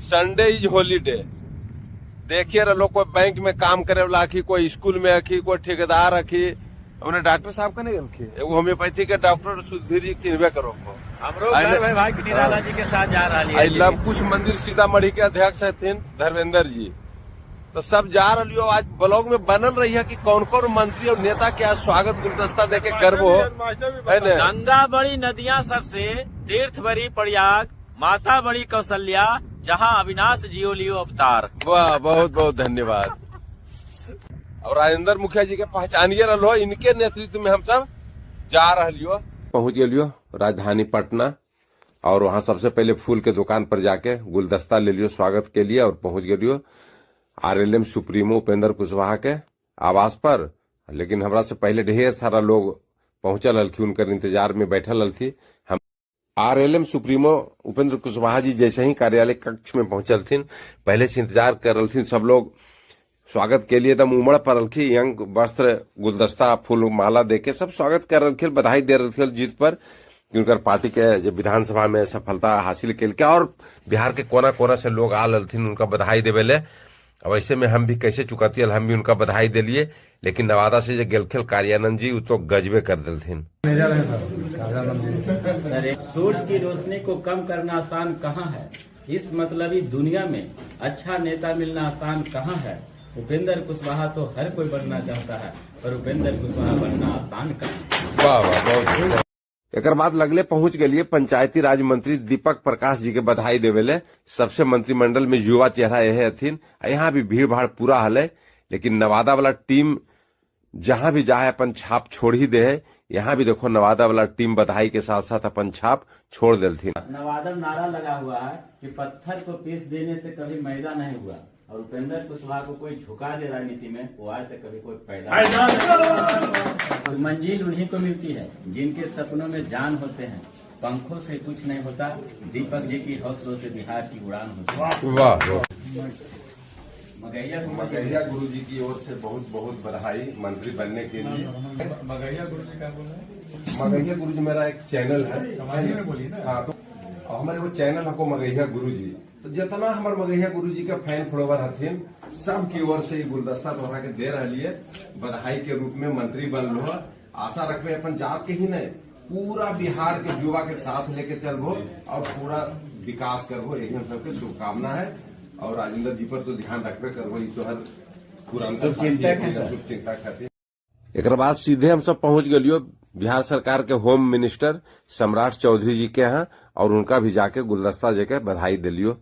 Sunday is holiday. देखिए रहा लोग, कोई बैंक में काम करे वाला आखी, कोई स्कूल में आखी, कोई ठेकेदार आखी, अपने डॉक्टर साहब का नहीं गलखी, एगो होम्योपैथी के डॉक्टर सुधीर चिन्हबे करो। हमरो घर में भाई निराला जी के साथ जा रहा आई लव कुछ मंदिर सीतामढ़ी के अध्यक्ष हथिन धर्मेंद्र जी, तो सब जा रही हो। आज ब्लॉग में बनल रही है कि कौन कौन मंत्री और नेता के आज स्वागत गुलदस्ता देके गर्व हो, है न। गंगा बड़ी नदियां सबसे, तीर्थ बड़ी प्रयाग, माता बड़ी कौशल्या, जहां अविनाश जियो लियो अवतार। वाह, बहुत बहुत धन्यवाद। और राजेंद्र मुखिया जी के पहचानिए रहो, इनके नेतृत्व में हम सब जा रहियो। पहुंच गलियो राजधानी पटना, और वहां सबसे पहले फूल के दुकान पर जाके गुलदस्ता ले लियो स्वागत के लिए, और पहुंच गलियो आरएलएम सुप्रीमो उपेंद्र कुशवाहा के आवास पर। लेकिन हमरा से पहले ढेर सारा लोग पहुंचल हल्की, उनकर इंतजार में बैठल हल्थी। हम आरएलएम सुप्रीमो उपेंद्र कुशवाहा जी जैसे ही कार्यालय कक्ष में पहुंचल थीन, पहले से इंतजार कर रही थी। सब लोग स्वागत के लिए एकदम उमड़ पड़ल थी, यंग वस्त्र गुलदस्ता फूल माला देके सब स्वागत कर रही थी, बधाई दे रही थी जीत पर कि उनकर पार्टी के जो विधानसभा में सफलता हासिल के, और बिहार के कोना कोना से लोग आ रही थी उनका बधाई देवे ले। अब ऐसे में हम भी कैसे चुकाती, हम भी उनका बधाई दे लिए। लेकिन नवादा से जो गेलखेल कार्यानंद जी तो गजबे कर दिलथिन। सूरज की रोशनी को कम करना आसान कहाँ है, इस मतलबी दुनिया में अच्छा नेता मिलना आसान कहाँ है। उपेंद्र कुशवाहा तो हर कोई बनना चाहता है, पर उपेंद्र कुशवाहा बनना आसान कहाँ। वाह वाह, बहुत। एक बाद लगले पहुंच गए पंचायती राज मंत्री दीपक प्रकाश जी के बधाई देवेले। सबसे मंत्रिमंडल में युवा चेहरा यह हथिन, यहाँ भी भीड़ भाड़ पूरा हल है। लेकिन नवादा वाला टीम जहां भी जाए अपन छाप छोड़ ही दे है। यहाँ भी देखो नवादा वाला टीम बधाई के साथ साथ अपन छाप छोड़ देलथिन। नवादा नारा लगा हुआ है कि पत्थर को पीस देने से कभी मैदा नहीं हुआ, और उपेंद्र कुशवाहा को कोई झुका दे राजनीति में, वो आज तक कभी कोई पैदा नहीं। मंजिल उन्हीं को मिलती है जिनके सपनों में जान होते हैं, पंखों से कुछ नहीं होता, दीपक जी की हौसलों से बिहार की उड़ान होती है। वाह। मगैया गुरु जी की ओर से बहुत बहुत बधाई मंत्री बनने के लिए। मगैया गुरु जी क्या बोल रहे हैं? मगैया गुरु जी मेरा एक चैनल है, बोलिए ना। हाँ, तो हमारे वो चैनल है मगैया गुरु जी, तो जितना हमारे मगैया गुरु जी का फैन फॉलोवर हथिन, सब की ओर से गुलदस्ता तोहरा के दे रही है बधाई के रूप में। मंत्री बन लो, आशा रखबे अपन जात के ही नहीं, पूरा बिहार के युवा के साथ लेके चलबो और पूरा विकास करबो, यही हम सबके शुभकामना है। और राजेंद्र जी पर तो ध्यान रखबे करबो, तो हर पुराना शुभचिंतक खातिर। एक बाद सीधे हम सब पहुंच गलियो बिहार सरकार के होम मिनिस्टर सम्राट चौधरी जी के यहाँ, और उनका भी जाके गुलदस्ता देके बधाई दिलियो।